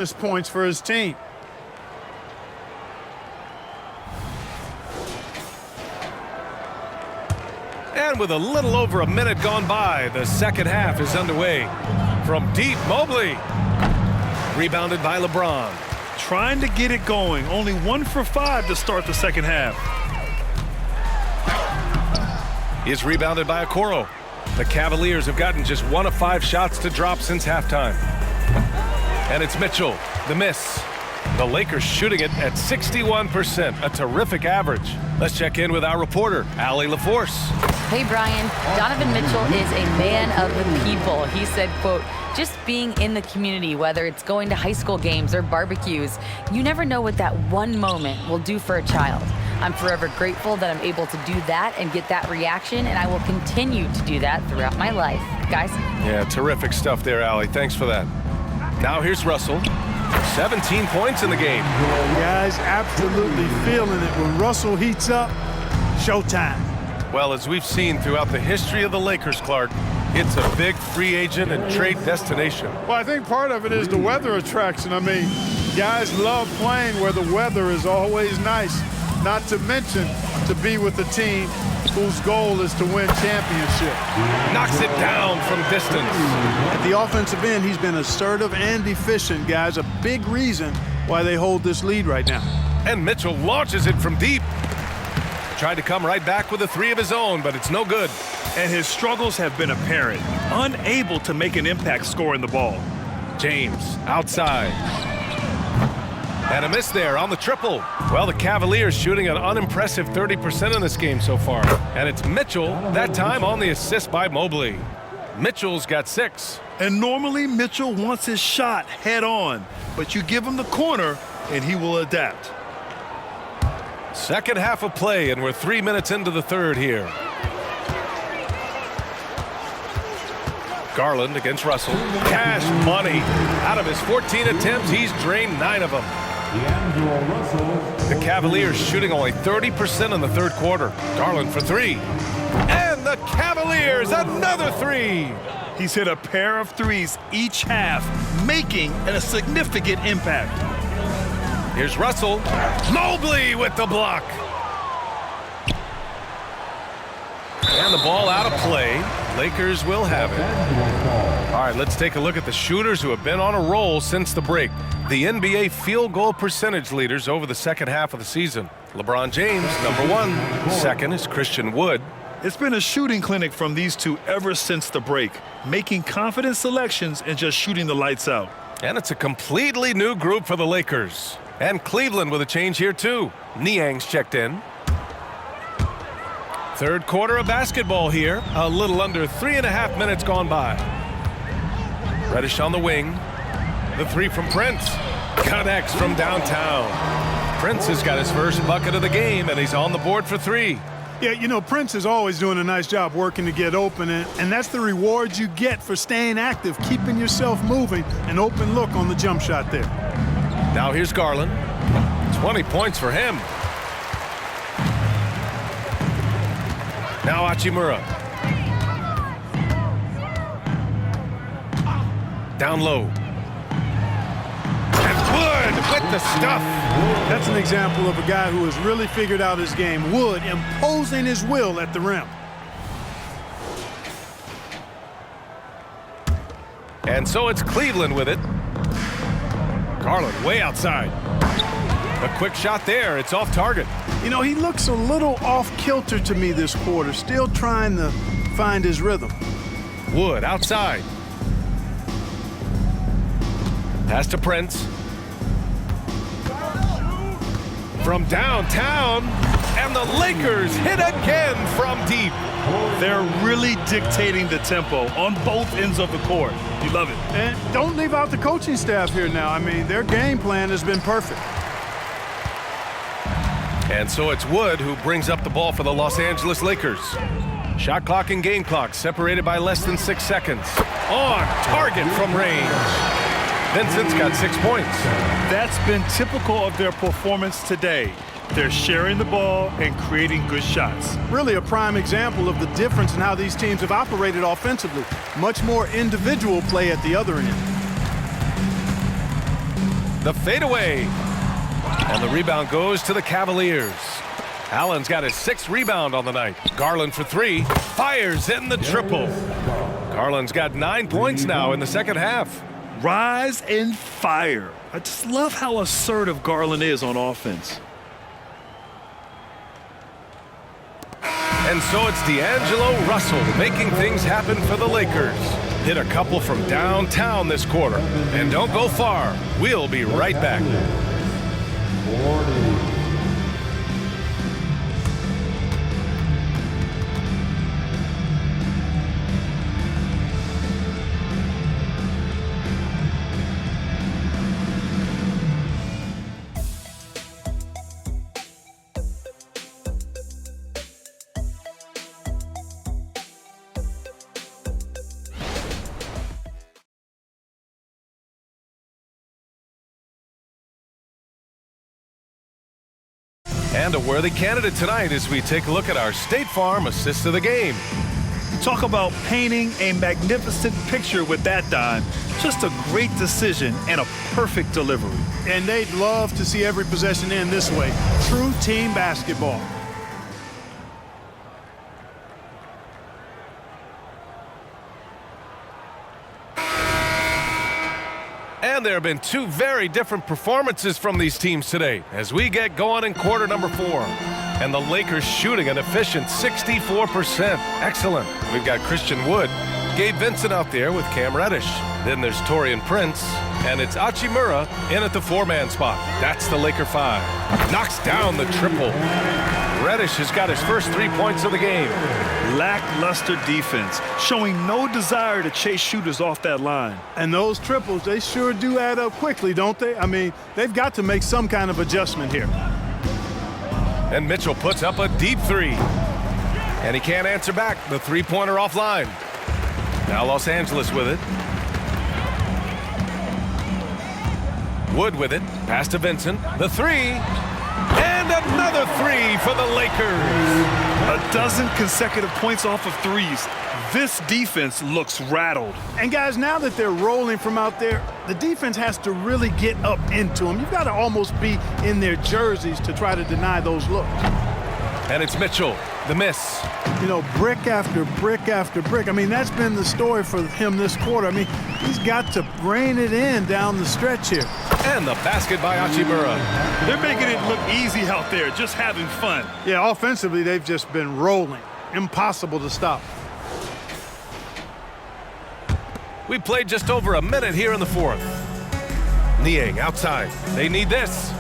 points for his team. And with a little over a minute gone by, the second half is underway. From deep, Mobley. Rebounded by LeBron. Trying to get it going. Only 1 for 5 to start the second half. Is rebounded by Okoro. The Cavaliers have gotten just 1 of 5 shots to drop since halftime. And it's Mitchell, the miss. The Lakers shooting it at 61%, a terrific average. Let's check in with our reporter, Allie LaForce. Hey, Brian. Donovan Mitchell is a man of the people. He said, quote, just being in the community, whether it's going to high school games or barbecues, you never know what that one moment will do for a child. I'm forever grateful that I'm able to do that and get that reaction, and I will continue to do that throughout my life. Guys? Yeah, terrific stuff there, Allie. Thanks for that. Now here's Russell. 17 points in the game. Guys, absolutely feeling it. When Russell heats up, showtime. Well, as we've seen throughout the history of the Lakers, Clark, it's a big free agent and trade destination. Well, I think part of it is the weather attraction. I mean, guys love playing where the weather is always nice, not to mention to be with a team whose goal is to win championship. Knocks it down from distance. At the offensive end, he's been assertive and efficient, guys. A big reason why they hold this lead right now. And Mitchell launches it from deep. Tried to come right back with a 3 of his own, but it's no good. And his struggles have been apparent. Unable to make an impact scoring the ball. James outside. And a miss there on the triple. Well, the Cavaliers shooting an unimpressive 30% in this game so far. And it's Mitchell, that time on the assist by Mobley. Mitchell's got 6. And normally Mitchell wants his shot head on, but you give him the corner and he will adapt. Second half of play, and we're 3 minutes into the third here. Garland against Russell. Cash money. Out of his 14 attempts, he's drained 9 of them. The Cavaliers shooting only 30% in the third quarter. Garland for 3. And the Cavaliers, another 3. He's hit a pair of 3s each half, making a significant impact. Here's Russell. Mobley with the block. And the ball out of play. Lakers will have it. All right, let's take a look at the shooters who have been on a roll since the break. The NBA field goal percentage leaders over the second half of the season. LeBron James, number 1. Second is Christian Wood. It's been a shooting clinic from these two ever since the break, making confident selections and just shooting the lights out. And it's a completely new group for the Lakers. And Cleveland with a change here, too. Niang's checked in. Third quarter of basketball here. A little under 3.5 minutes gone by. Reddish on the wing. The 3 from Prince. Connects from downtown. Prince has got his first bucket of the game, and he's on the board for 3. Yeah, you know, Prince is always doing a nice job working to get open, and that's the reward you get for staying active, keeping yourself moving, an open look on the jump shot there. Now here's Garland. 20 points for him. Now Hachimura. Down low. And Wood with the stuff. That's an example of a guy who has really figured out his game. Wood imposing his will at the rim. And so it's Cleveland with it. Garland way outside. A quick shot there. It's off target. You know, he looks a little off-kilter to me this quarter, still trying to find his rhythm. Wood outside. Pass to Prince. From downtown, and the Lakers hit again from deep. They're really dictating the tempo on both ends of the court. You love it. And don't leave out the coaching staff here now. I mean, their game plan has been perfect. And so it's Wood who brings up the ball for the Los Angeles Lakers. Shot clock and game clock separated by less than 6 seconds. On target from range. Vincent's got 6 points. That's been typical of their performance today. They're sharing the ball and creating good shots. Really a prime example of the difference in how these teams have operated offensively. Much more individual play at the other end. The fadeaway. And the rebound goes to the Cavaliers. Allen's got his 6th rebound on the night. Garland for 3. Fires in the triple. Garland's got 9 points now in the second half. Rise and fire. I just love how assertive Garland is on offense. And so it's D'Angelo Russell making things happen for the Lakers. Hit a couple from downtown this quarter. And don't go far. We'll be right back. And a worthy candidate tonight as we take a look at our State Farm assist of the game. Talk about painting a magnificent picture with that dime. Just a great decision and a perfect delivery. And they'd love to see every possession end this way. True team basketball. And there have been 2 very different performances from these teams today as we get going in quarter number 4. And the Lakers shooting an efficient 64%. Excellent. We've got Christian Wood, Gabe Vincent out there with Cam Reddish. Then there's Taurean Prince, and it's Hachimura in at the 4-man spot. That's the Laker 5. Knocks down the triple. Reddish has got his first 3 points of the game. Lackluster defense, showing no desire to chase shooters off that line. And those triples, they sure do add up quickly, don't they? I mean, they've got to make some kind of adjustment here. And Mitchell puts up a deep 3. And he can't answer back. The 3-pointer offline. Now Los Angeles with it. Wood with it. Pass to Vincent. The 3. And another 3 for the Lakers. A dozen consecutive points off of threes. This defense looks rattled. And guys, now that they're rolling from out there, the defense has to really get up into them. You've got to almost be in their jerseys to try to deny those looks. And it's Mitchell, the miss. You know, brick after brick after brick. I mean, that's been the story for him this quarter. I mean, he's got to rein it in down the stretch here. And the basket by Hachimura. They're making it look easy out there, just having fun. Yeah, offensively, they've just been rolling. Impossible to stop. We played just over a minute here in the 4th. Niang outside. They need this.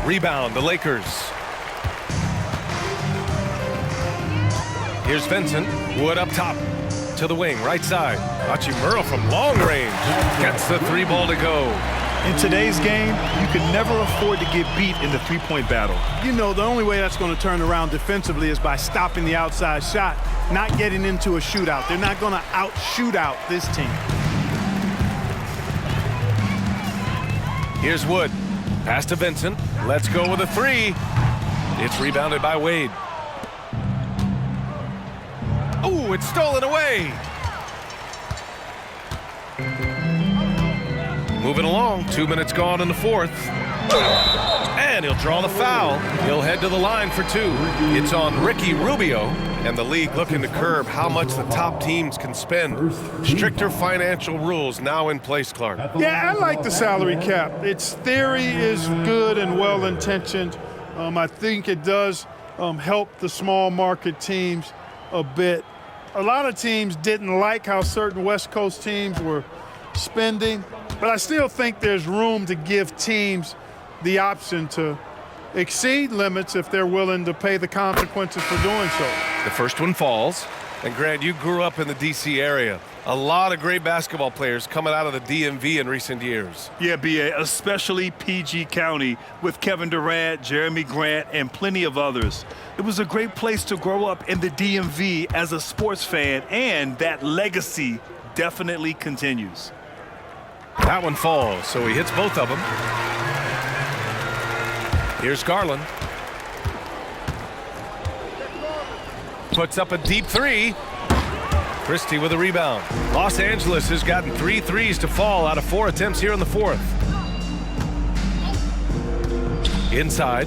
Rebound, the Lakers. Here's Vincent. Wood up top. To the wing, right side. Hachimura from long range. Gets the 3-ball to go. In today's game, you can never afford to get beat in the 3-point battle. You know, the only way that's going to turn around defensively is by stopping the outside shot, not getting into a shootout. They're not going to out-shoot out this team. Here's Wood. Pass to Vincent. Let's go with a 3. It's rebounded by Wade. Oh, it's stolen away. Moving along, 2 minutes gone in the 4th. And he'll draw the foul. He'll head to the line for 2. It's on Ricky Rubio. And the league looking to curb how much the top teams can spend. Stricter financial rules now in place, Clark. Yeah, I like the salary cap. Its theory is good and well-intentioned. I think it does help the small market teams a bit. A lot of teams didn't like how certain West Coast teams were spending, but I still think there's room to give teams the option to exceed limits if they're willing to pay the consequences for doing so. The first one falls. And Grant, you grew up in the D.C. area. A lot of great basketball players coming out of the DMV in recent years. Yeah, B.A., especially PG County with Kevin Durant, Jeremy Grant, and plenty of others. It was a great place to grow up in the DMV as a sports fan, and that legacy definitely continues. That one falls, so he hits both of them. Here's Garland. Puts up a deep 3. Christie with a rebound. Los Angeles has gotten 3 threes to fall out of 4 attempts here in the 4th. Inside.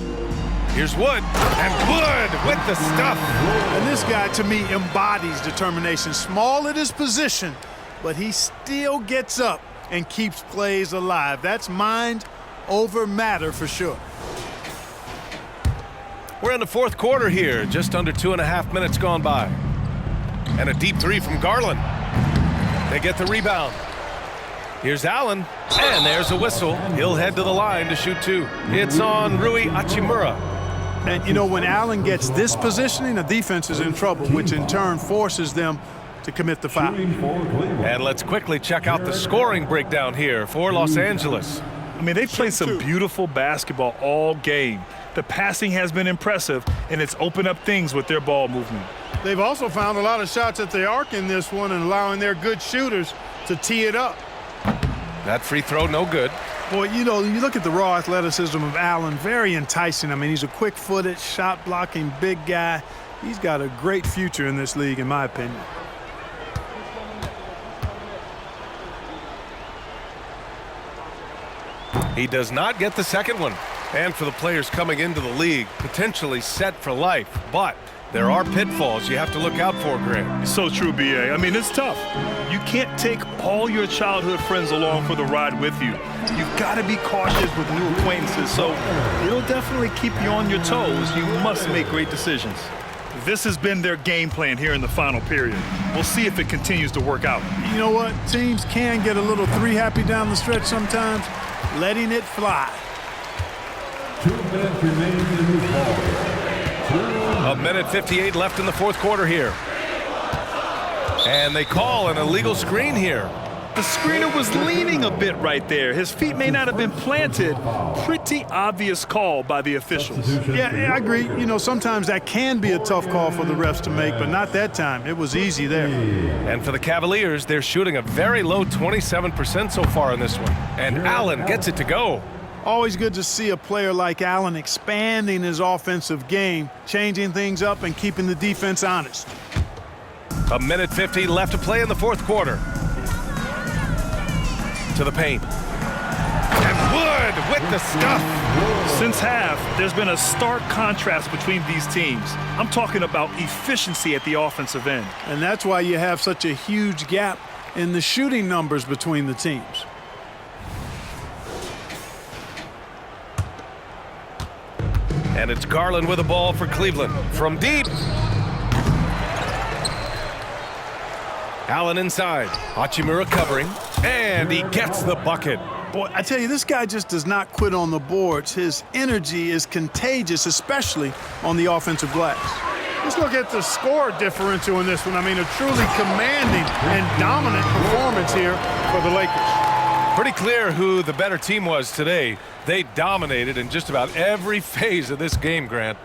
Here's Wood. And Wood with the stuff. And this guy, to me, embodies determination. Small at his position, but he still gets up and keeps plays alive. That's mind over matter for sure. We're in the fourth quarter here. Just under 2.5 minutes gone by. And a deep three from Garland. They get the rebound. Here's Allen, and there's a whistle. He'll head to the line to shoot two. It's on Rui Hachimura. And, you know, when Allen gets this positioning, the defense is in trouble, which in turn forces them to commit the foul. And let's quickly check out the scoring breakdown here for Los Angeles. I mean, they've played some beautiful basketball all game. The passing has been impressive, and it's opened up things with their ball movement. They've also found a lot of shots at the arc in this one and allowing their good shooters to tee it up. That free throw, no good. Boy, you know, you look at the raw athleticism of Allen, very enticing. I mean, he's a quick-footed, shot-blocking big guy. He's got a great future in this league, in my opinion. He does not get the second one. And for the players coming into the league, potentially set for life. But there are pitfalls you have to look out for, Grant. So true, B.A. I mean, it's tough. You can't take all your childhood friends along for the ride with you. You've got to be cautious with new acquaintances, so it'll definitely keep you on your toes. You must make great decisions. This has been their game plan here in the final period. We'll see if it continues to work out. You know what? Teams can get a little three-happy down the stretch sometimes, letting it fly. 2 minutes remaining in the ball. 1:58 left in the fourth quarter here. And they call an illegal screen here. The screener was leaning a bit right there. His feet may not have been planted. Pretty obvious call by the officials. Yeah, I agree. You know, sometimes that can be a tough call for the refs to make, but not that time. It was easy there. And for the Cavaliers, they're shooting a very low 27% so far in this one. And Allen gets it to go. Always good to see a player like Allen expanding his offensive game, changing things up and keeping the defense honest. 1:50 left to play in the fourth quarter. To the paint. And Wood with the stuff. Since half, there's been a stark contrast between these teams. I'm talking about efficiency at the offensive end. And that's why you have such a huge gap in the shooting numbers between the teams. And it's Garland with the ball for Cleveland. From deep. Allen inside. Hachimura covering. And he gets the bucket. Boy, I tell you, this guy just does not quit on the boards. His energy is contagious, especially on the offensive glass. Let's look at the score differential in this one. I mean, a truly commanding and dominant performance here for the Lakers. Pretty clear who the better team was today. They dominated in just about every phase of this game, Grant.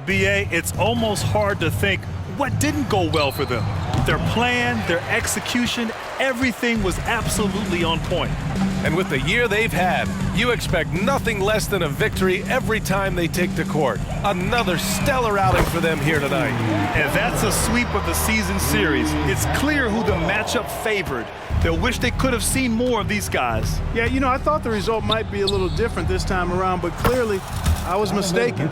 B.A., it's almost hard to think what didn't go well for them. Their plan, their execution, everything was absolutely on point. And with the year they've had, you expect nothing less than a victory every time they take the court. Another stellar outing for them here tonight. And that's a sweep of the season series. It's clear who the matchup favored. They'll wish they could have seen more of these guys. Yeah, you know, I thought the result might be a little different this time around, but clearly I was mistaken.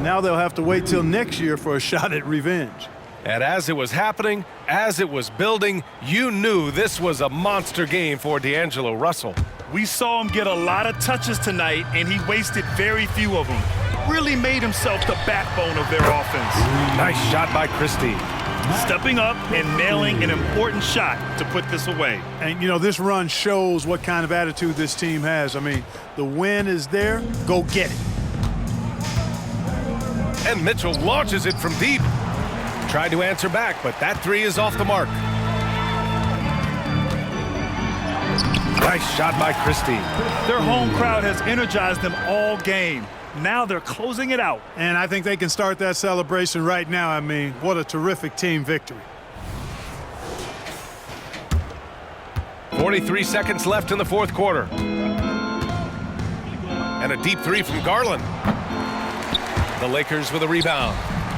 Now they'll have to wait till next year for a shot at revenge. And as it was happening, as it was building, you knew this was a monster game for D'Angelo Russell. We saw him get a lot of touches tonight, and he wasted very few of them. Really made himself the backbone of their offense. Nice shot by Christie. Stepping up and nailing an important shot to put this away. And, you know, this run shows what kind of attitude this team has. I mean, the win is there. Go get it. And Mitchell launches it from deep. Tried to answer back, but that three is off the mark. Nice shot by Christie. Their home crowd has energized them all game. Now they're closing it out. And I think they can start that celebration right now. I mean, what a terrific team victory. 43 seconds left in the fourth quarter. And a deep three from Garland. The Lakers with a rebound.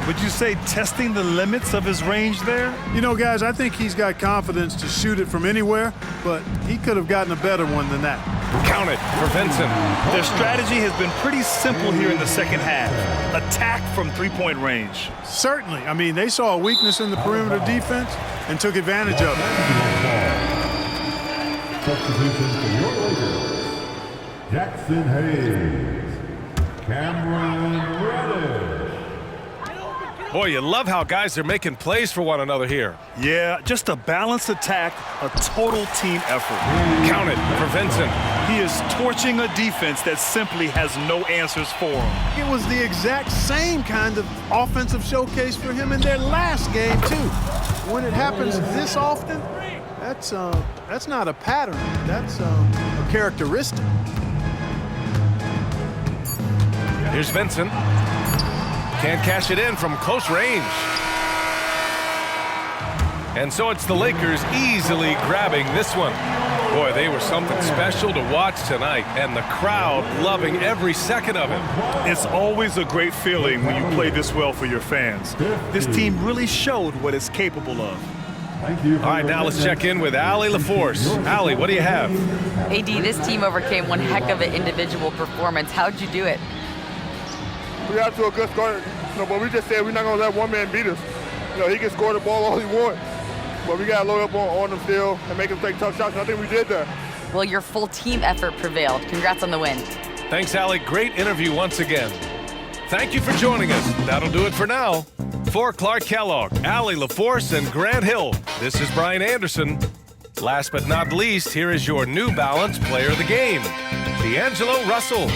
Would you say testing the limits of his range there? You know, guys, I think he's got confidence to shoot it from anywhere, but he could have gotten a better one than that. Count it for Vincent. Their strategy has been pretty simple here in the second half. Attack from three-point range. Certainly. I mean, they saw a weakness in the perimeter defense and took advantage of it. Substitution for your Lakers. Jackson Hayes. Cameron Reddish. Boy, you love how guys are making plays for one another here. Yeah, just a balanced attack, a total team effort. Count it for Vincent. He is torching a defense that simply has no answers for him. It was the exact same kind of offensive showcase for him in their last game, too. When it happens this often, that's not a pattern. That's a characteristic. Here's Vincent. Can't cash it in from close range. And so it's the Lakers easily grabbing this one. Boy, they were something special to watch tonight, and the crowd loving every second of it. It's always a great feeling when you play this well for your fans. This team really showed what it's capable of. Thank you. All right, now let's check in with Allie LaForce. Allie, what do you have? AD, this team overcame one heck of an individual performance. How'd you do it? We got to a good start, but we just said we're not going to let one man beat us. He can score the ball all he wants, but we got to load up on the field and make him take tough shots, and I think we did that. Well, your full team effort prevailed. Congrats on the win. Thanks, Allie. Great interview once again. Thank you for joining us. That'll do it for now. For Clark Kellogg, Allie LaForce, and Grant Hill, this is Brian Anderson. Last but not least, here is your New Balance Player of the Game, D'Angelo Russell.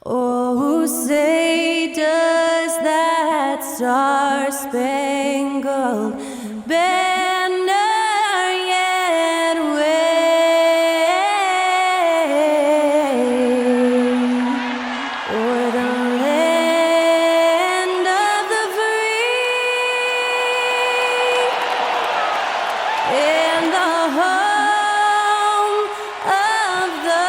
Oh, say does that star-spangled banner yet wave o'er the land of the free and the home of the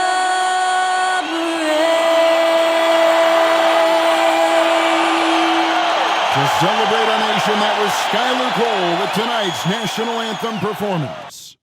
Celebrate our nation. And that was Skylar Cole with tonight's national anthem performance.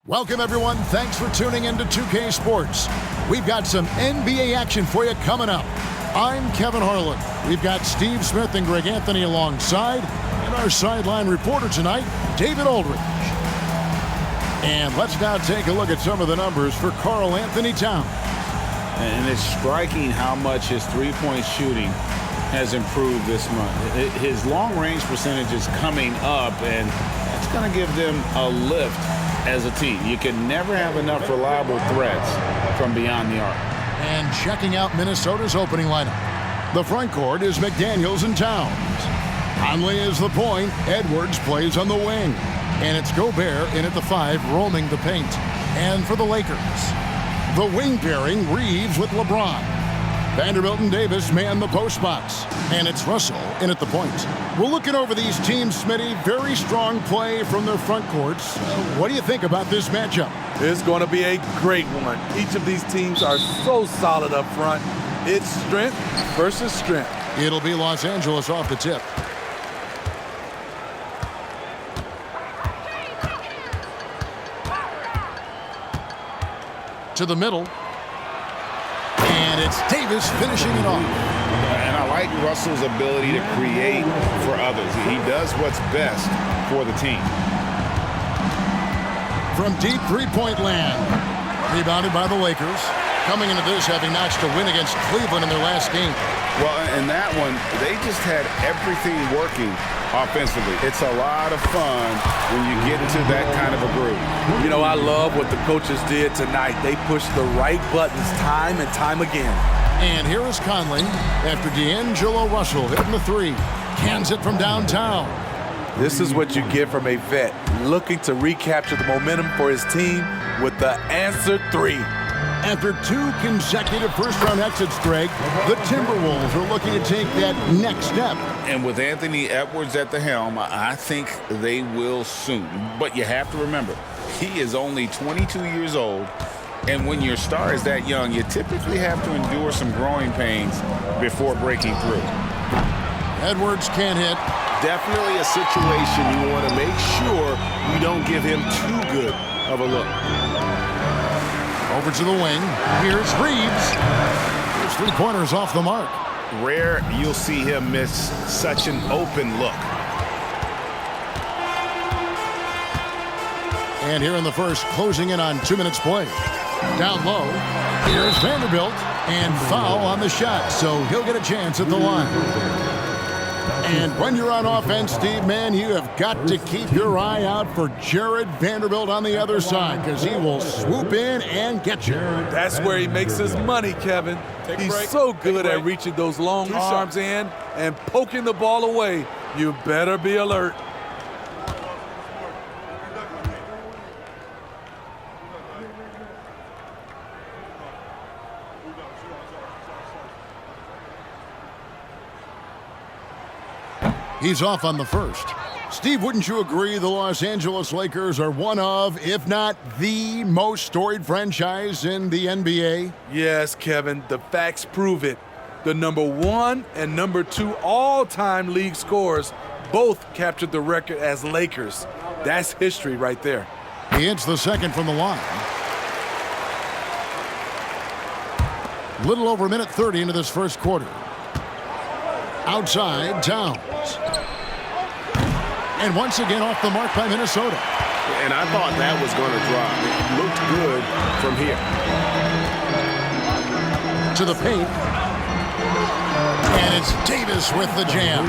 Welcome, everyone. Thanks for tuning in to 2K Sports. We've got some NBA action for you coming up. I'm Kevin Harlan. We've got Steve Smith and Greg Anthony alongside, and our sideline reporter tonight, David Aldridge. And let's now take a look at some of the numbers for Karl Anthony Towns. And it's striking how much his three-point shooting has improved this month. His long-range percentage is coming up, and that's going to give them a lift as a team. You can never have enough reliable threats from beyond the arc. And checking out Minnesota's opening lineup. The front court is McDaniels and Towns. Conley is the point. Edwards plays on the wing. And it's Gobert in at the 5, roaming the paint. And for the Lakers, the wing pairing, Reeves with LeBron. Vanderbilt and Davis man the post box. And it's Russell in at the point. We're looking over these teams, Smitty. Very strong play from their front courts. What do you think about this matchup? It's going to be a great one. Each of these teams are so solid up front. It's strength versus strength. It'll be Los Angeles off the tip. To the middle. And it's Davis finishing it off. And I like Russell's ability to create for others. He does what's best for the team. From deep three-point land. Rebounded by the Lakers. Coming into this having notched a win against Cleveland in their last game. Well, in that one, they just had everything working offensively. It's a lot of fun when you get into that kind of a groove. You know, I love what the coaches did tonight. They pushed the right buttons time and time again. And here is Conley after D'Angelo Russell hitting the 3. Cans it from downtown. This is what you get from a vet looking to recapture the momentum for his team with the answer 3. After 2 consecutive first-round exits, Greg, the Timberwolves are looking to take that next step. And with Anthony Edwards at the helm, I think they will soon. But you have to remember, he is only 22 years old, and when your star is that young, you typically have to endure some growing pains before breaking through. Edwards can't hit. Definitely a situation you want to make sure you don't give him too good of a look. Over to the wing. Here's Reeves. His three-pointers off the mark. Rare you'll see him miss such an open look. And here in the first, closing in on 2 minutes play. Down low. Here's Vanderbilt. And foul on the shot, so he'll get a chance at the line. And when you're on offense, Steve, man, you have got to keep your eye out for Jared Vanderbilt on the other side, because he will swoop in and get you. That's where he makes his money, Kevin. He's so good at reaching those long arms in and poking the ball away. You better be alert. He's off on the first. Steve, wouldn't you agree the Los Angeles Lakers are one of, if not the most storied franchise in the NBA? Yes, Kevin, the facts prove it. The number 1 and number 2 all-time league scorers both captured the record as Lakers. That's history right there. He hits the second from the line. Little over a minute 30 into this first quarter. Outside, Towns. And once again off the mark by Minnesota. And I thought that was going to drop. It looked good from here. To the paint. And it's Davis with the jam.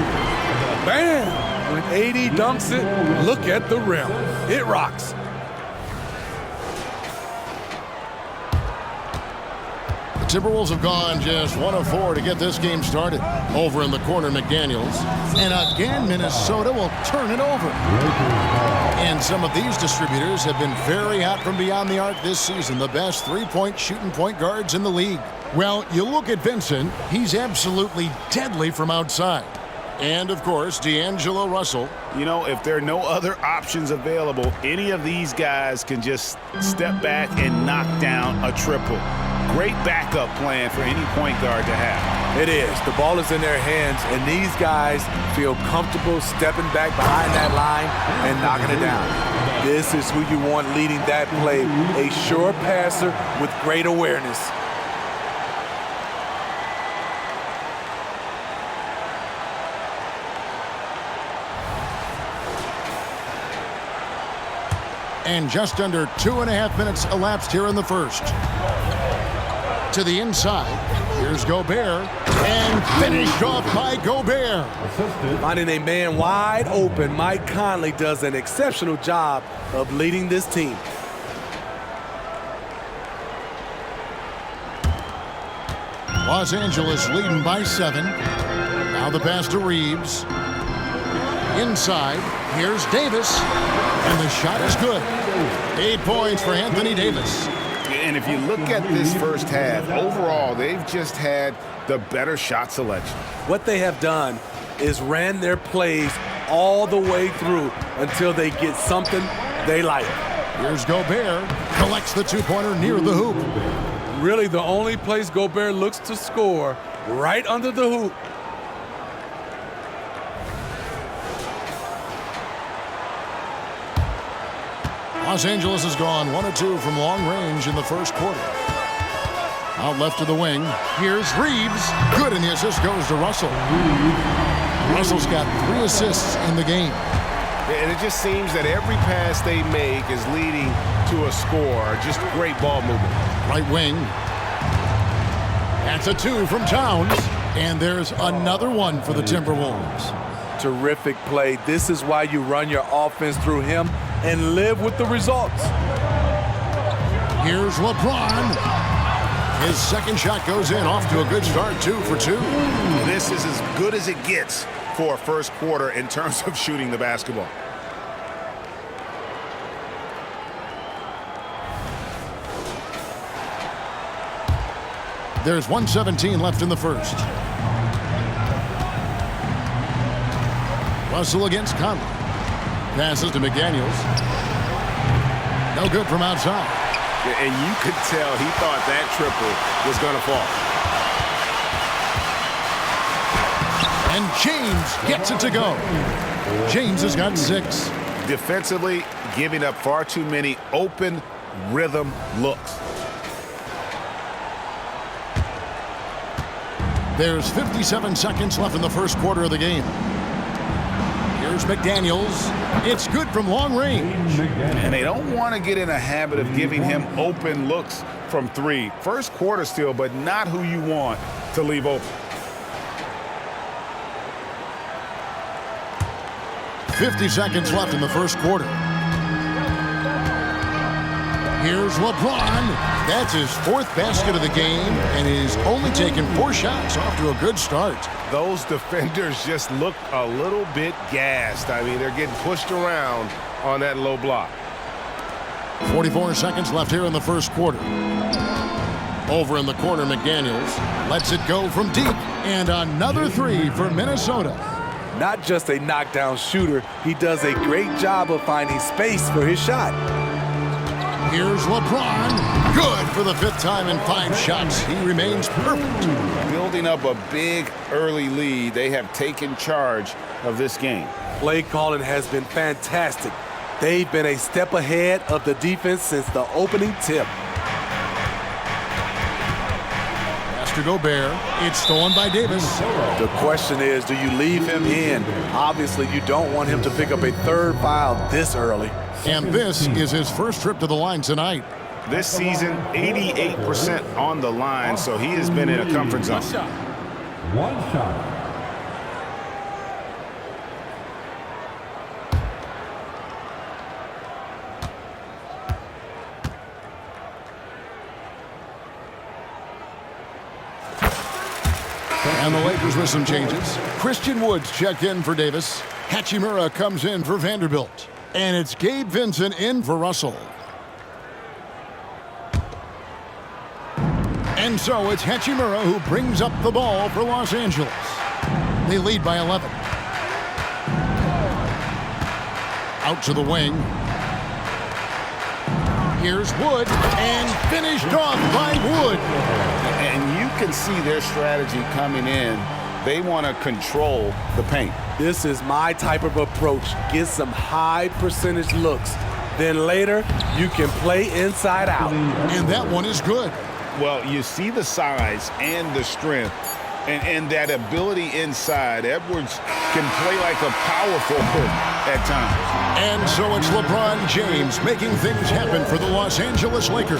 Bam! When AD dunks it, look at the rim. It rocks. The Timberwolves have gone just 1 of 4 to get this game started. Over in the corner, McDaniels. And again, Minnesota will turn it over. And some of these distributors have been very hot from beyond the arc this season. The best three-point shooting point guards in the league. Well, you look at Vincent, he's absolutely deadly from outside. And, of course, D'Angelo Russell. You know, if there are no other options available, any of these guys can just step back and knock down a triple. Great backup plan for any point guard to have. It is. The ball is in their hands, and these guys feel comfortable stepping back behind that line and knocking it down. This is who you want leading that play, a sure passer with great awareness. And just under 2.5 minutes elapsed here in the first. To the inside. Here's Gobert. And finished off by Gobert. Finding a man wide open, Mike Conley does an exceptional job of leading this team. Los Angeles leading by 7. Now the pass to Reeves. Inside. Here's Davis. And the shot is good. 8 points for Anthony Davis. And if you look at this first half, overall, they've just had the better shot selection. What they have done is ran their plays all the way through until they get something they like. Here's Gobert. Collects the two-pointer near the hoop. Really the only place Gobert looks to score, right under the hoop. Los Angeles has gone 1 of 2 from long range in the first quarter. Out left to the wing. Here's Reeves. Good, and the assist goes to Russell. Russell's got 3 assists in the game. And it just seems that every pass they make is leading to a score. Just great ball movement. Right wing. That's a 2 from Towns. And there's another one for the Timberwolves. Terrific play. This is why you run your offense through him and live with the results. Here's LeBron. His second shot goes in, off to a good start, 2 for 2. This is as good as it gets for a first quarter in terms of shooting the basketball. There's 1:17 left in the first. Russell against Conley. Passes to McDaniels. No good from outside. And you could tell he thought that triple was going to fall. And James gets it to go. James has got 6. Defensively, giving up far too many open rhythm looks. There's 57 seconds left in the first quarter of the game. Here's McDaniels. It's good from long range. And they don't want to get in a habit of giving him open looks from 3. First quarter still, but not who you want to leave open. 50 seconds left in the first quarter. Here's LeBron. That's his 4th basket of the game, and he's only taken 4 shots, off to a good start. Those defenders just look a little bit gassed. I mean, they're getting pushed around on that low block. 44 seconds left here in the first quarter. Over in the corner, McDaniels lets it go from deep, and another 3 for Minnesota. Not just a knockdown shooter, he does a great job of finding space for his shot. Here's LeBron. Good for the 5th time in 5 shots. He remains perfect. Building up a big early lead, they have taken charge of this game. Play calling has been fantastic. They've been a step ahead of the defense since the opening tip. Pass to Gobert. It's stolen by Davis. The question is, do you leave him in? Obviously, you don't want him to pick up a 3rd foul this early. And this is his first trip to the line tonight. This season, 88% on the line, so he has been in a comfort zone. One shot. And the Lakers with some changes. Christian Woods checked in for Davis. Hachimura comes in for Vanderbilt. And it's Gabe Vincent in for Russell. And so it's Hachimura who brings up the ball for Los Angeles. They lead by 11. Out to the wing. Here's Wood, and finished off by Wood. And you can see their strategy coming in. They want to control the paint. This is my type of approach. Get some high percentage looks. Then later, you can play inside out. And that one is good. Well, you see the size and the strength and that ability inside. Edwards can play like a power forward at times. And so it's LeBron James making things happen for the Los Angeles Lakers.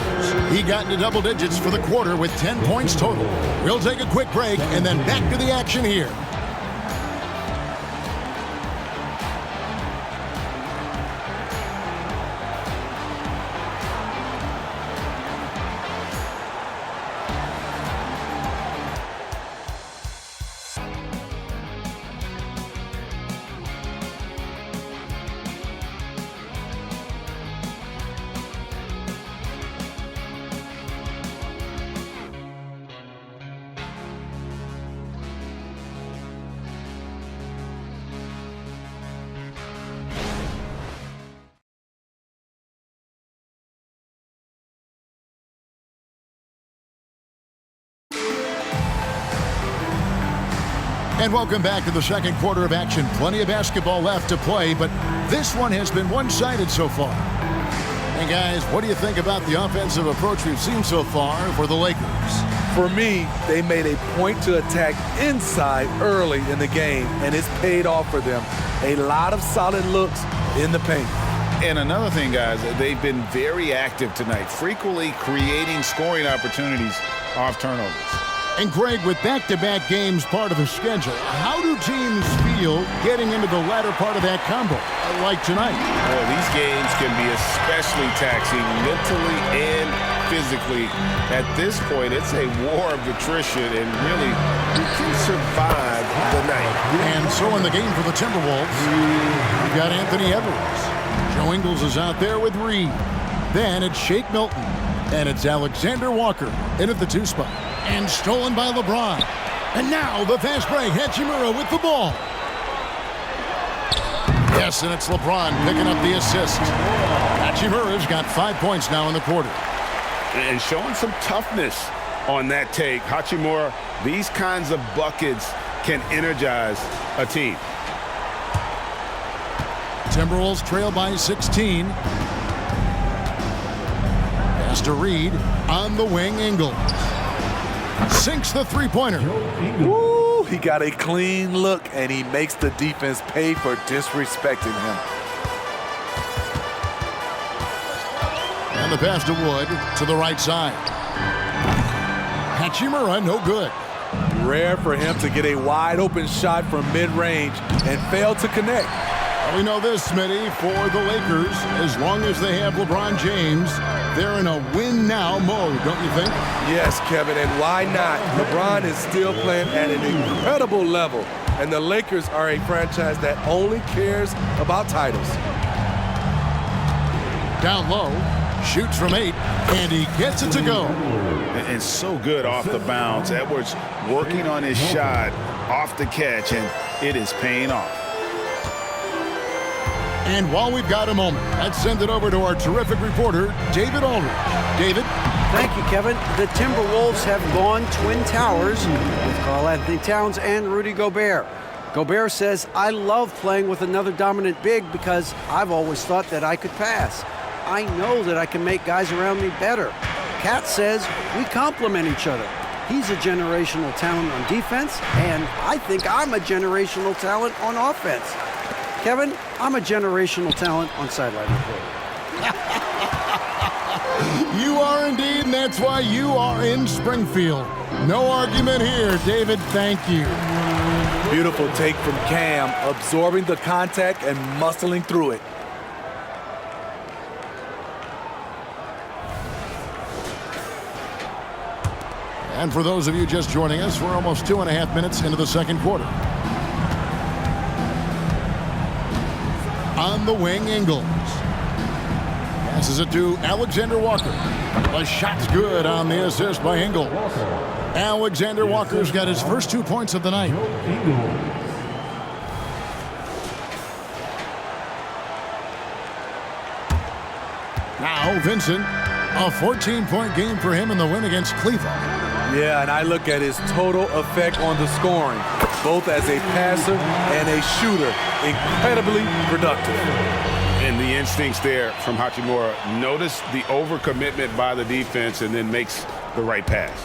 He got into double digits for the quarter with 10 points total. We'll take a quick break and then back to the action here. And welcome back to the second quarter of action. Plenty of basketball left to play, but this one has been one-sided so far. And guys, what do you think about the offensive approach we've seen so far for the Lakers? For me, they made a point to attack inside early in the game, and it's paid off for them. A lot of solid looks in the paint. And another thing, guys, they've been very active tonight, frequently creating scoring opportunities off turnovers. And Greg, with back-to-back games part of the schedule, how do teams feel getting into the latter part of that combo, like tonight? Well, these games can be especially taxing mentally and physically. At this point, it's a war of attrition, and really, you can survive the night. And so in the game for the Timberwolves, we've got Anthony Edwards. Joe Ingles is out there with Reed. Then it's Shake Milton. And it's Alexander Walker in at the 2 spot. And stolen by LeBron. And now the fast break. Hachimura with the ball. Yes, and it's LeBron picking up the assist. Hachimura's got 5 points now in the quarter. And showing some toughness on that take. Hachimura, these kinds of buckets can energize a team. Timberwolves trail by 16. Pass to Reed. On the wing, Ingles. Sinks the three-pointer. Woo, he got a clean look, and he makes the defense pay for disrespecting him. And the pass to Wood to the right side. Hachimura, no good. Rare for him to get a wide-open shot from mid-range and fail to connect. We know this, Smitty, for the Lakers, as long as they have LeBron James, they're in a win-now mode, don't you think? Yes, Kevin, and why not? LeBron is still playing at an incredible level, and the Lakers are a franchise that only cares about titles. Down low, shoots from 8, and he gets it to go. And so good off the bounce. Edwards working on his shot off the catch, and it is paying off. And while we've got a moment, let's send it over to our terrific reporter, David Aldridge. David? Thank you, Kevin. The Timberwolves have gone Twin Towers with Karl-Anthony Towns and Rudy Gobert. Gobert says, I love playing with another dominant big because I've always thought that I could pass. I know that I can make guys around me better. Cat says, we complement each other. He's a generational talent on defense, and I think I'm a generational talent on offense. Kevin, I'm a generational talent on sideline reporting. You are indeed, and that's why you are in Springfield. No argument here, David. Thank you. Beautiful take from Cam, absorbing the contact and muscling through it. And for those of you just joining us, we're almost 2.5 minutes into the second quarter. On the wing, Ingles. Passes it to Alexander Walker. The shot's good on the assist by Ingles. Alexander Walker's got his first 2 points of the night. Now Vincent, a 14-point game for him in the win against Cleveland. Yeah, and I look at his total effect on the scoring, both as a passer and a shooter. Incredibly productive. And the instincts there from Hachimura. Notice the overcommitment by the defense and then makes the right pass.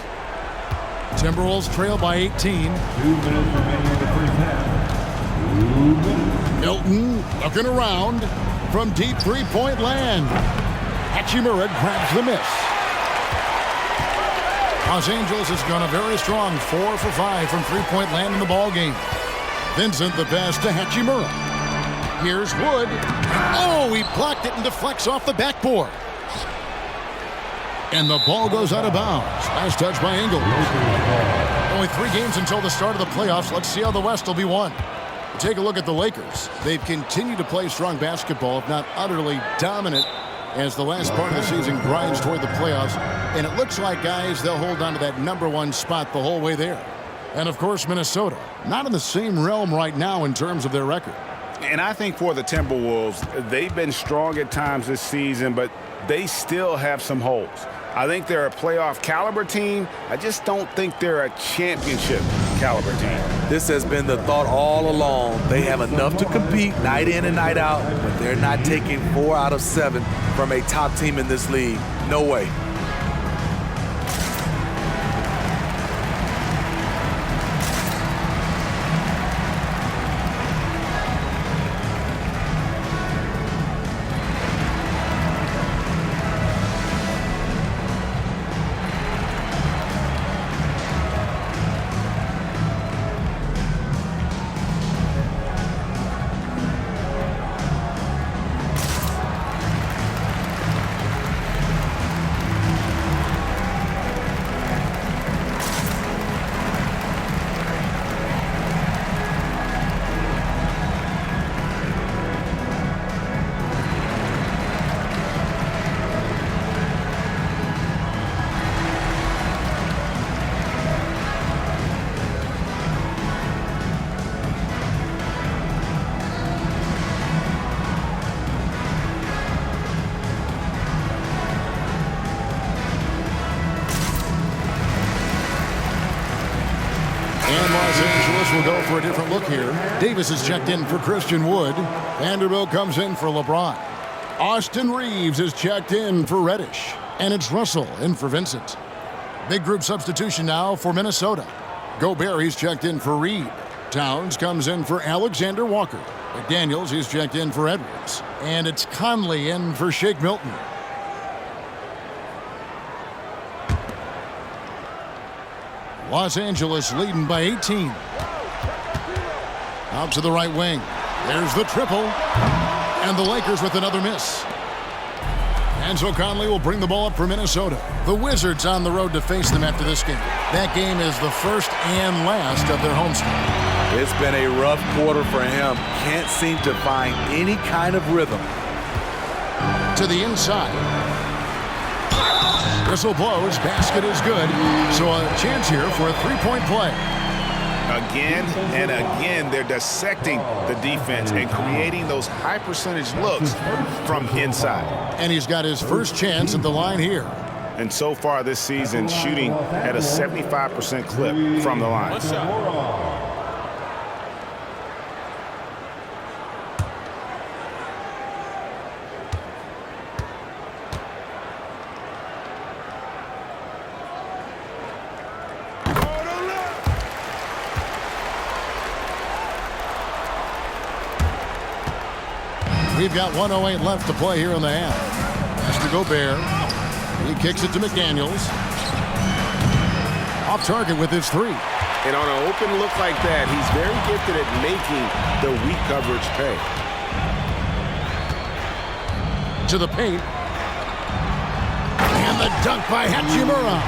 Timberwolves trail by 18. 2 minutes remaining in the first half. 2 minutes. Milton looking around from deep three-point land. Hachimura grabs the miss. Los Angeles has gone a very strong 4 for 5 from three-point land in the ball game. Vincent the pass to Hachimura. Here's Wood. Oh, he blocked it and deflects off the backboard. And the ball goes out of bounds. Last touch by Ingles. Only 3 games until the start of the playoffs. Let's see how the West will be won. Take a look at the Lakers. They've continued to play strong basketball, if not utterly dominant, as the last part of the season grinds toward the playoffs. And it looks like, guys, they'll hold on to that #1 spot the whole way there. And, of course, Minnesota, not in the same realm right now in terms of their record. And I think for the Timberwolves, they've been strong at times this season, but they still have some holes. I think they're a playoff caliber team. I just don't think they're a championship caliber team. This has been the thought all along. They have enough to compete night in and night out, but they're not taking 4 out of 7 from a top team in this league. No way. Will go for a different look here. Davis is checked in for Christian Wood. Vanderbilt comes in for LeBron. Austin Reeves is checked in for Reddish. And it's Russell in for Vincent. Big group substitution now for Minnesota. Gobert, he's checked in for Reed. Towns comes in for Alexander Walker. McDaniels, he's checked in for Edwards. And it's Conley in for Shake Milton. Los Angeles leading by 18. Out to the right wing. There's the triple. And the Lakers with another miss. And so Conley will bring the ball up for Minnesota. The Wizards on the road to face them after this game. That game is the first and last of their homestand. It's been a rough quarter for him. Can't seem to find any kind of rhythm. To the inside. Whistle blows. Basket is good. So a chance here for a three-point play. Again and again, they're dissecting the defense and creating those high percentage looks from inside. And he's got his first chance at the line here. And so far this season, shooting at a 75% clip from the line. We've got 1:08 left to play here in the half. Mr. Gobert He kicks it to McDaniels. Off target with his three. And on an open look like that, he's very gifted at making the weak coverage pay. To the paint. And the dunk by Hachimura.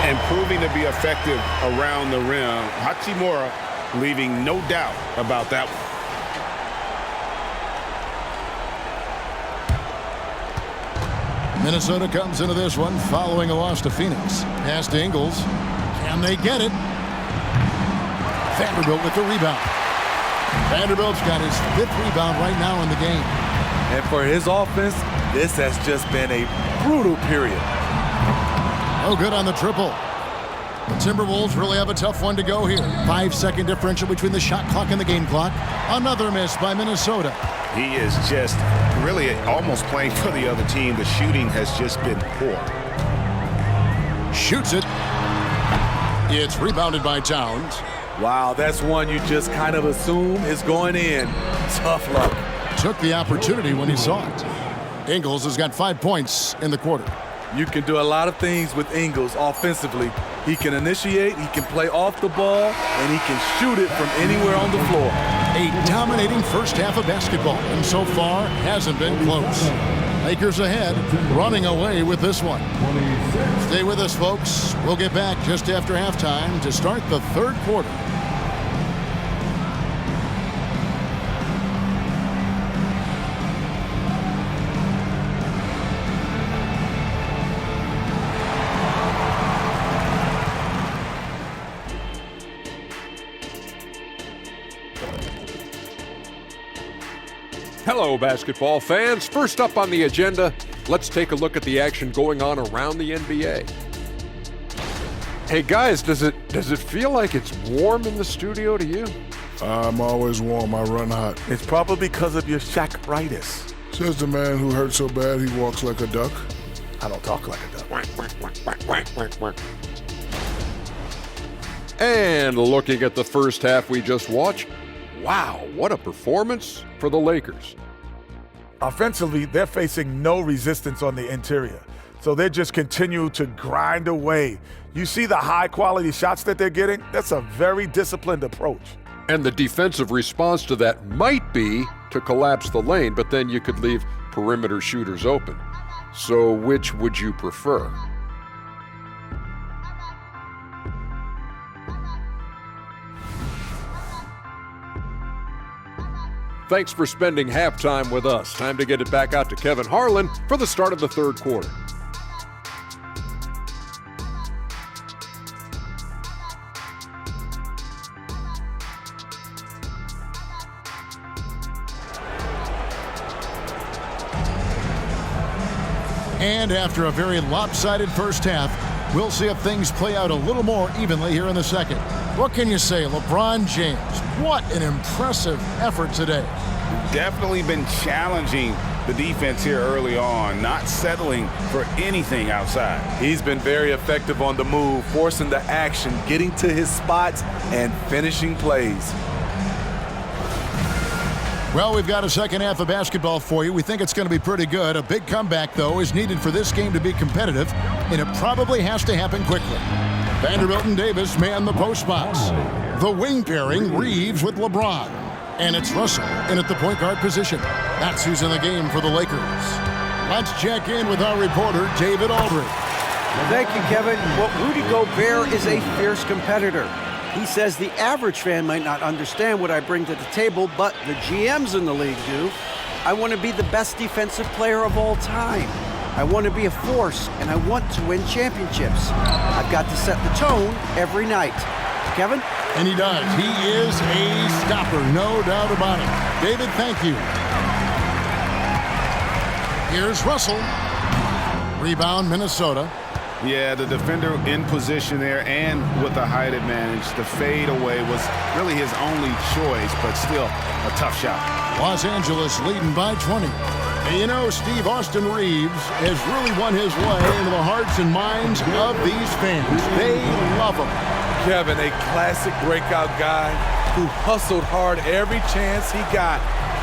And proving to be effective around the rim. Hachimura leaving no doubt about that one. Minnesota comes into this one following a loss to Phoenix. Pass to Ingles. Can they get it? Vanderbilt with the rebound. Vanderbilt's got his 5th rebound right now in the game. And for his offense, this has just been a brutal period. Oh, good on the triple. The Timberwolves really have a tough one to go here. 5-second differential between the shot clock and the game clock. Another miss by Minnesota. He is just really almost playing for the other team. The shooting has just been poor. Shoots it. It's rebounded by Towns. Wow, that's one you just kind of assume is going in. Tough luck. Took the opportunity when he saw it. Ingles has got 5 points in the quarter. You can do a lot of things with Ingles offensively. He can initiate, he can play off the ball, and he can shoot it from anywhere on the floor. A dominating first half of basketball, and so far hasn't been close. Lakers ahead, running away with this one. Stay with us, folks. We'll get back just after halftime to start the third quarter. Hello, basketball fans. First up on the agenda, let's take a look at the action going on around the NBA. Hey guys, does it feel like it's warm in the studio to you? I'm always warm. I run hot. It's probably because of your Shaq-ritis. Says the man who hurt so bad he walks like a duck. I don't talk like a duck. And looking at the first half we just watched, wow, what a performance for the Lakers. Offensively, they're facing no resistance on the interior. So they just continue to grind away. You see the high-quality shots that they're getting? That's a very disciplined approach. And the defensive response to that might be to collapse the lane, but then you could leave perimeter shooters open. So which would you prefer? Thanks for spending halftime with us. Time to get it back out to Kevin Harlan for the start of the third quarter. And after a very lopsided first half, we'll see if things play out a little more evenly here in the second. What can you say, LeBron James? What an impressive effort today. Definitely been challenging the defense here early on, not settling for anything outside. He's been very effective on the move, forcing the action, getting to his spots, and finishing plays. Well, we've got a second half of basketball for you. We think it's going to be pretty good. A big comeback, though, is needed for this game to be competitive, and it probably has to happen quickly. Vanderbilt and Davis man the post spots. The wing pairing, Reeves with LeBron. And it's Russell in at the point guard position. That's who's in the game for the Lakers. Let's check in with our reporter, David Aldridge. Thank you, Kevin. Well, Rudy Gobert is a fierce competitor. He says the average fan might not understand what I bring to the table, but the GMs in the league do. I want to be the best defensive player of all time. I want to be a force, and I want to win championships. I've got to set the tone every night. Kevin? And he does. He is a stopper, no doubt about it. David, thank you. Here's Russell. Rebound, Minnesota. Yeah, the defender in position there and with the height advantage. The fade away was really his only choice, but still a tough shot. Los Angeles leading by 20. And you know, Steve, Austin Reeves has really won his way into the hearts and minds of these fans. They love him. Kevin, a classic breakout guy who hustled hard every chance he got.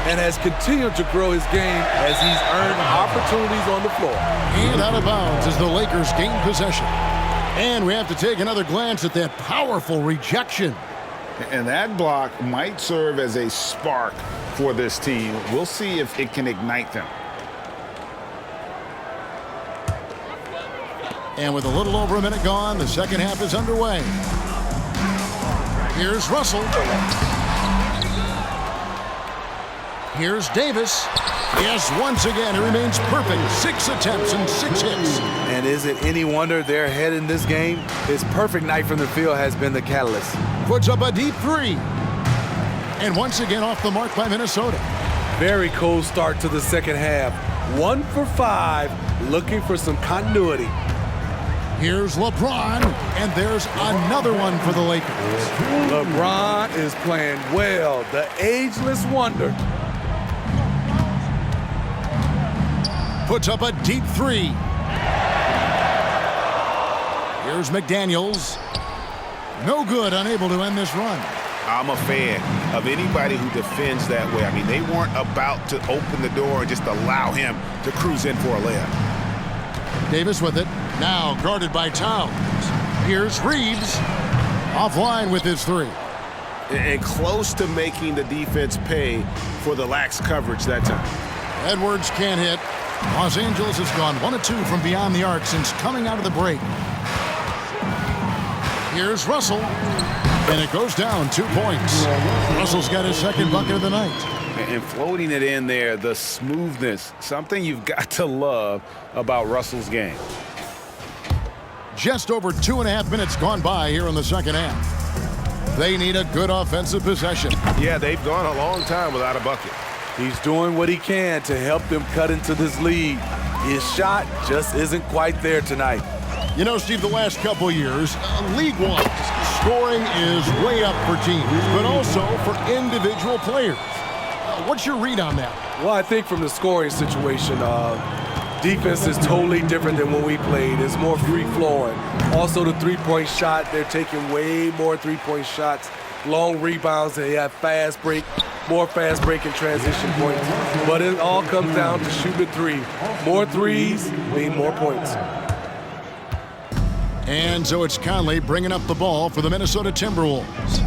and has continued to grow his game as he's earned opportunities on the floor. And out of bounds as the Lakers gain possession. And we have to take another glance at that powerful rejection. And that block might serve as a spark for this team. We'll see if it can ignite them. And with a little over a minute gone, the second half is underway. Here's Russell. Here's Davis. Yes, once again, it remains perfect. 6 attempts and 6 hits. And is it any wonder they're ahead in this game? His perfect night from the field has been the catalyst. Puts up a deep 3. And once again off the mark by Minnesota. Very cold start to the second half. 1 for 5, looking for some continuity. Here's LeBron, and there's another one for the Lakers. LeBron is playing well, the ageless wonder. Puts up a deep 3. Here's McDaniels. No good, unable to end this run. I'm a fan of anybody who defends that way. I mean, they weren't about to open the door and just allow him to cruise in for a layup. Davis with it. Now guarded by Towns. Here's Reeves. Offline with his 3. And close to making the defense pay for the lax coverage that time. Edwards can't hit. Los Angeles has gone 1 of 2 from beyond the arc since coming out of the break. Here's Russell. And it goes down 2 points. Russell's got his second bucket of the night. And floating it in there, the smoothness, something you've got to love about Russell's game. Just over 2.5 minutes gone by here in the second half. They need a good offensive possession. Yeah, they've gone a long time without a bucket. He's doing what he can to help them cut into this lead. His shot just isn't quite there tonight. You know, Steve, the last couple years, league-wide, scoring is way up for teams, but also for individual players. What's your read on that? Well, I think from the scoring situation, defense is totally different than when we played. It's more free-flowing. Also, the three-point shot, they're taking way more three-point shots, long rebounds, they have fast break, more fast break and transition points. But it all comes down to shooting the 3. More threes mean more points. And so it's Conley bringing up the ball for the Minnesota Timberwolves.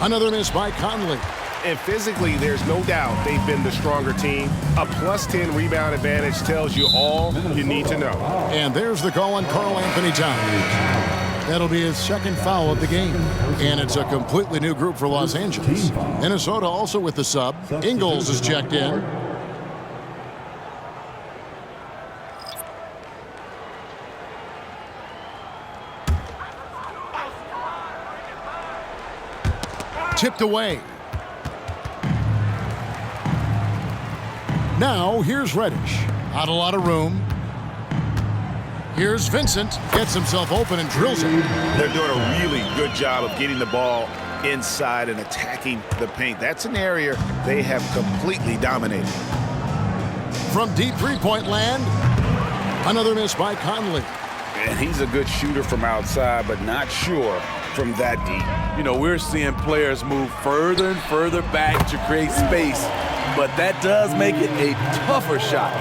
Another miss by Conley. And physically, there's no doubt they've been the stronger team. A +10 rebound advantage tells you all you need to know. And there's the call on Karl Anthony Towns. That'll be his second foul of the game. And it's a completely new group for Los Angeles. Minnesota also with the sub. Ingles is checked in. Tipped away. Now, here's Reddish. Not a lot of room. Here's Vincent. Gets himself open and drills it. They're doing a really good job of getting the ball inside and attacking the paint. That's an area they have completely dominated. From deep three-point land, another miss by Conley. And he's a good shooter from outside, but not sure from that deep. You know, we're seeing players move further and further back to create space, but that does make it a tougher shot.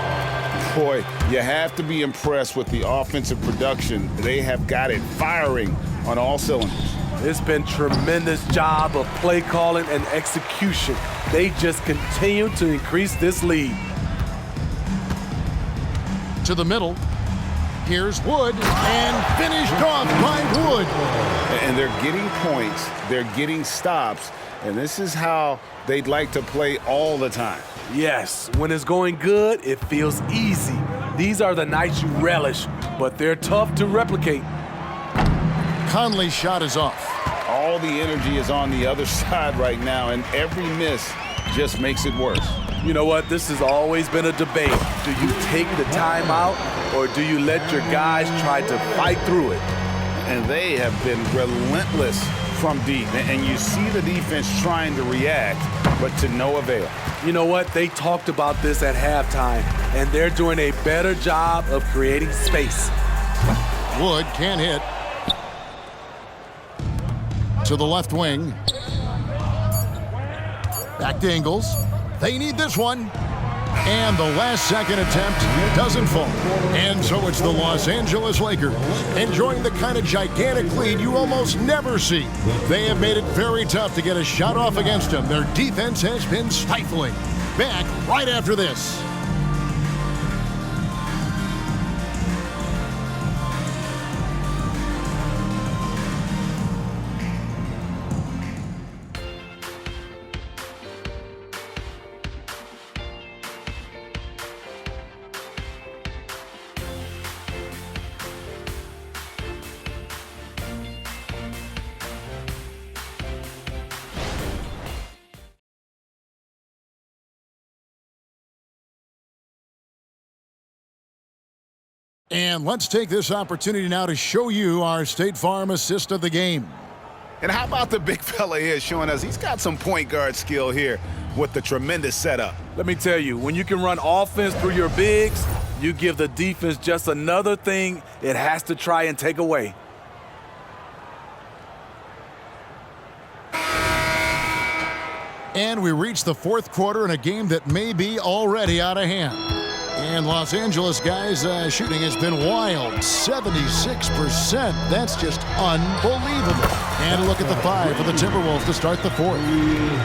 Boy, you have to be impressed with the offensive production. They have got it firing on all cylinders. It's been tremendous job of play calling and execution. They just continue to increase this lead. To the middle. Here's Wood, and finished off by Wood. And they're getting points, they're getting stops, and this is how they'd like to play all the time. Yes, when it's going good, it feels easy. These are the nights you relish, but they're tough to replicate. Conley's shot is off. All the energy is on the other side right now, and every miss just makes it worse. You know what? This has always been a debate. Do you take the timeout, or do you let your guys try to fight through it? And they have been relentless from deep. And you see the defense trying to react, but to no avail. You know what? They talked about this at halftime, and they're doing a better job of creating space. Wood can't hit. To the left wing. Back to Ingles. They need this one. And the last-second attempt doesn't fall. And so it's the Los Angeles Lakers enjoying the kind of gigantic lead you almost never see. They have made it very tough to get a shot off against them. Their defense has been stifling. Back right after this. And let's take this opportunity now to show you our State Farm assist of the game. And how about the big fella here showing us he's got some point guard skill here with the tremendous setup. Let me tell you, when you can run offense through your bigs, you give the defense just another thing it has to try and take away. And we reach the fourth quarter in a game that may be already out of hand. And Los Angeles guys' shooting has been wild. 76%. That's just unbelievable. And a look at the 5 for the Timberwolves to start the fourth.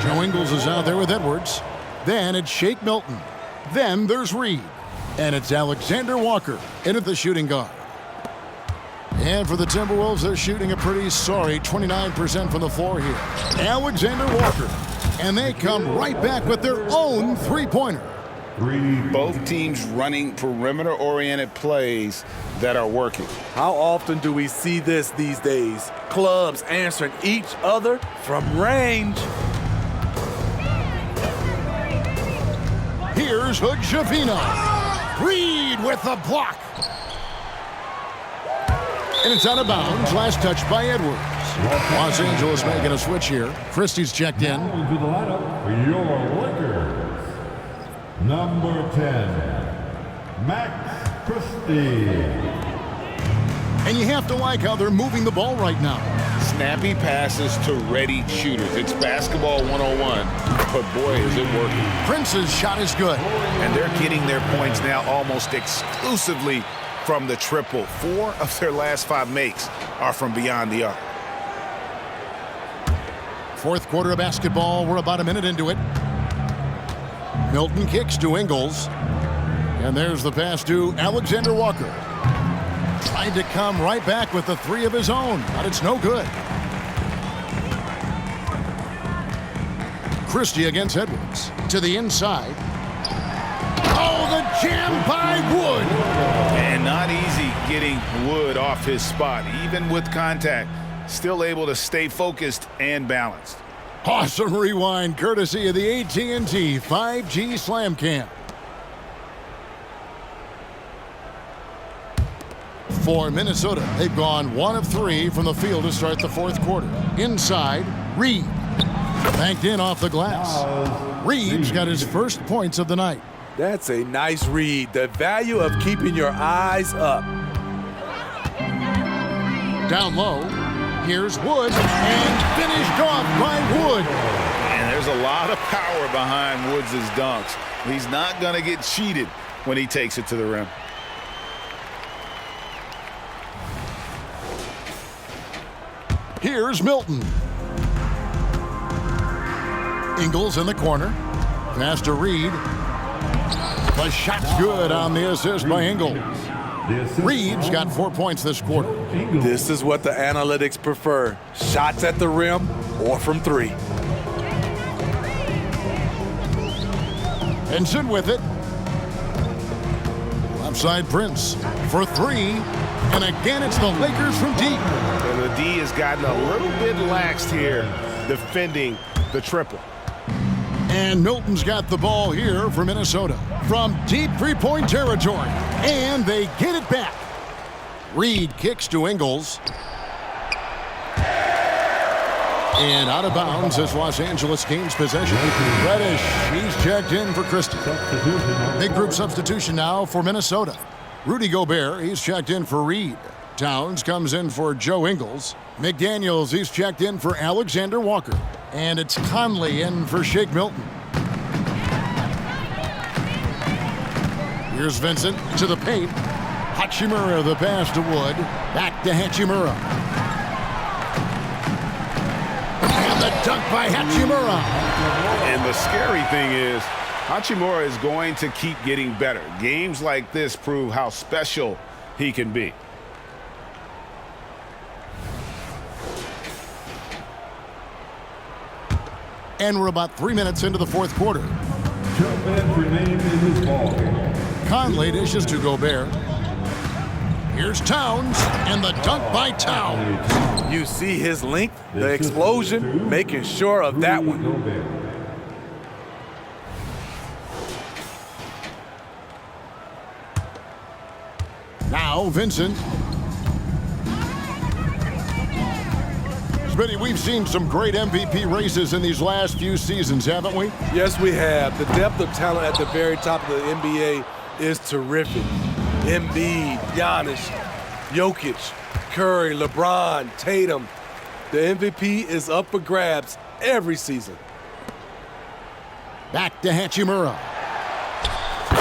Joe Ingles is out there with Edwards. Then it's Shake Milton. Then there's Reed. And it's Alexander Walker in at the shooting guard. And for the Timberwolves, they're shooting a pretty sorry 29% from the floor here. Alexander Walker. And they come right back with their own three-pointer. Both teams running perimeter-oriented plays that are working. How often do we see this these days? Clubs answering each other from range. Here's Hood-Schifino. Reed with the block. And it's out of bounds. Last touch by Edwards. Los Angeles making a switch here. Christie's checked in. To the lineup for your Lakers. Number 10, Max Christie. And you have to like how they're moving the ball right now. Snappy passes to ready shooters. It's basketball 101, but boy, is it working. Prince's shot is good. And they're getting their points now almost exclusively from the triple. 4 of their last 5 makes are from beyond the arc. Fourth quarter of basketball. We're about a minute into it. Milton kicks to Ingles. And there's the pass to Alexander Walker. Tried to come right back with the 3 of his own, but it's no good. Christie against Edwards. To the inside. Oh, the jam by Wood. And not easy getting Wood off his spot. Even with contact, still able to stay focused and balanced. Awesome rewind courtesy of the AT&T 5G Slam Cam. For Minnesota, they've gone 1 of 3 from the field to start the fourth quarter. Inside, Reed. Banked in off the glass. Reed's got his first points of the night. That's a nice read. The value of keeping your eyes up. Down low. Here's Wood, and finished off by Wood. And there's a lot of power behind Woods' dunks. He's not going to get cheated when he takes it to the rim. Here's Milton. Ingles in the corner. Pass to Reed. The shot's good on the assist by Ingles. Reed's got 4 points this quarter. This is what the analytics prefer. Shots at the rim or from 3. Henson with it. Left side Prince for 3. And again, it's the Lakers from deep. And the D has gotten a little bit laxed here defending the triple. And Milton's got the ball here for Minnesota from deep three-point territory. And they get it back. Reed kicks to Ingles. And out of bounds as Los Angeles gains possession. Reddish, he's checked in for Christie. Big group substitution now for Minnesota. Rudy Gobert, he's checked in for Reed. Towns comes in for Joe Ingles. McDaniels, he's checked in for Alexander Walker. And it's Conley in for Shake Milton. Here's Vincent to the paint. Hachimura the pass to Wood. Back to Hachimura. And the dunk by Hachimura. And the scary thing is, Hachimura is going to keep getting better. Games like this prove how special he can be. And we're about 3 minutes into the fourth quarter. Jump in for name in this ball game. Conley dishes to Gobert. Here's Towns, and the dunk by Towns. You see his length, the explosion, making sure of that one. Now Vincent. Smitty, we've seen some great MVP races in these last few seasons, haven't we? Yes, we have. The depth of talent at the very top of the NBA is terrific. Embiid, Giannis, Jokic, Curry, LeBron, Tatum. The MVP is up for grabs every season. Back to Hachimura.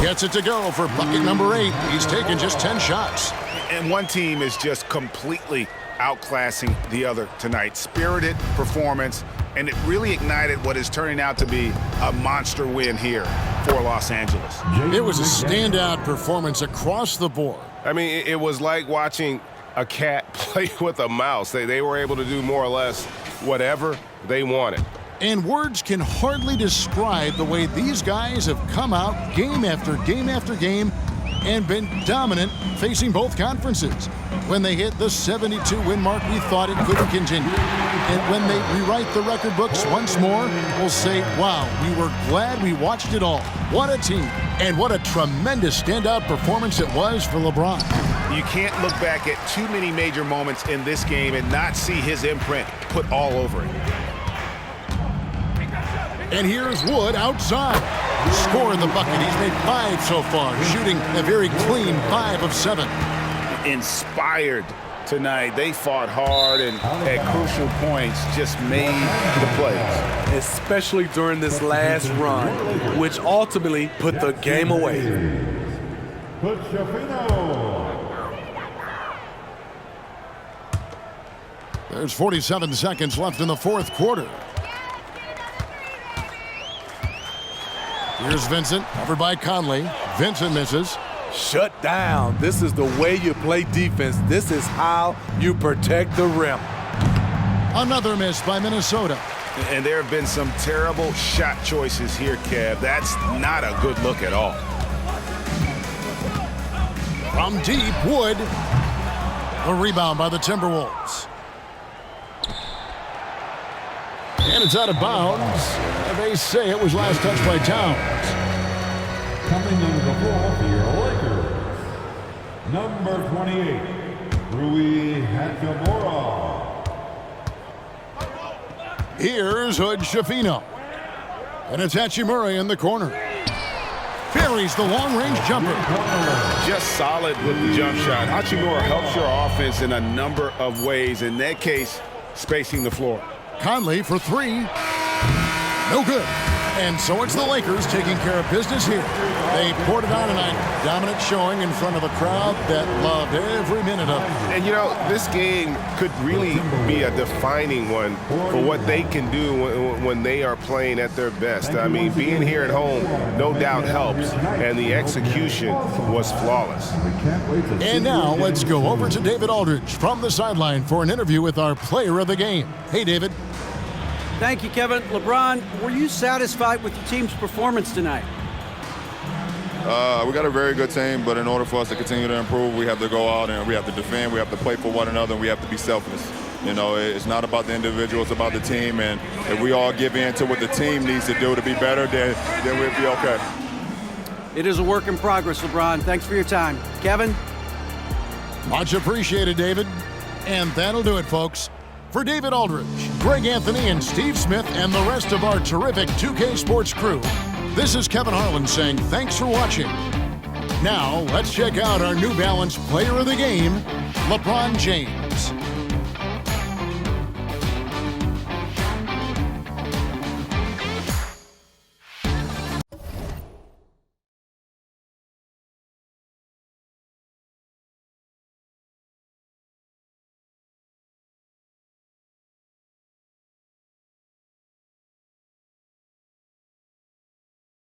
Gets it to go for bucket number 8. He's taken just 10 shots. And one team is just completely outclassing the other tonight. Spirited performance, and it really ignited what is turning out to be a monster win here for Los Angeles. It was a standout performance across the board. I mean, it was like watching a cat play with a mouse. They were able to do more or less whatever they wanted. And words can hardly describe the way these guys have come out game after game after game and been dominant facing both conferences. When they hit the 72-win mark, we thought it couldn't continue. And when they rewrite the record books once more, we'll say, wow, we were glad we watched it all. What a team, and what a tremendous standout performance it was for LeBron. You can't look back at too many major moments in this game and not see his imprint put all over it. And here's Wood outside. Scoring the bucket. He's made 5 so far, shooting a very clean 5 of 7. Inspired tonight. They fought hard and at crucial points just made the plays. Especially during this last run, which ultimately put the game away. There's 47 seconds left in the fourth quarter. Here's Vincent, covered by Conley. Vincent misses. Shut down. This is the way you play defense. This is how you protect the rim. Another miss by Minnesota. And there have been some terrible shot choices here, Kev. That's not a good look at all. From deep, Wood. A rebound by the Timberwolves. And it's out of bounds. They say it was last touched by Towns. Coming into the ball for your Lakers, number 28, Rui Hachimura. Here's Hood Schifino. And it's Hachimura in the corner. Buries the long-range jumper. Just solid with the jump shot. Hachimura helps your offense in a number of ways. In that case, spacing the floor. Conley for 3. No good. And so it's the Lakers taking care of business here. They poured it on tonight. Dominant showing in front of a crowd that loved every minute of it. And, you know, this game could really be a defining one for what they can do when they are playing at their best. I mean, being here at home no doubt helps, and the execution was flawless. And now let's go over to David Aldridge from the sideline for an interview with our player of the game. Hey, David. Thank you, Kevin. LeBron, were you satisfied with the team's performance tonight? We got a very good team, but in order for us to continue to improve, we have to go out and we have to defend, we have to play for one another, and we have to be selfless. You know, it's not about the individual, it's about the team, and if we all give in to what the team needs to do to be better, then we'll be okay. It is a work in progress, LeBron. Thanks for your time. Kevin? Much appreciated, David. And that'll do it, folks. For David Aldridge, Greg Anthony, and Steve Smith, and the rest of our terrific 2K Sports crew, this is Kevin Harlan saying thanks for watching. Now, let's check out our New Balance player of the game, LeBron James.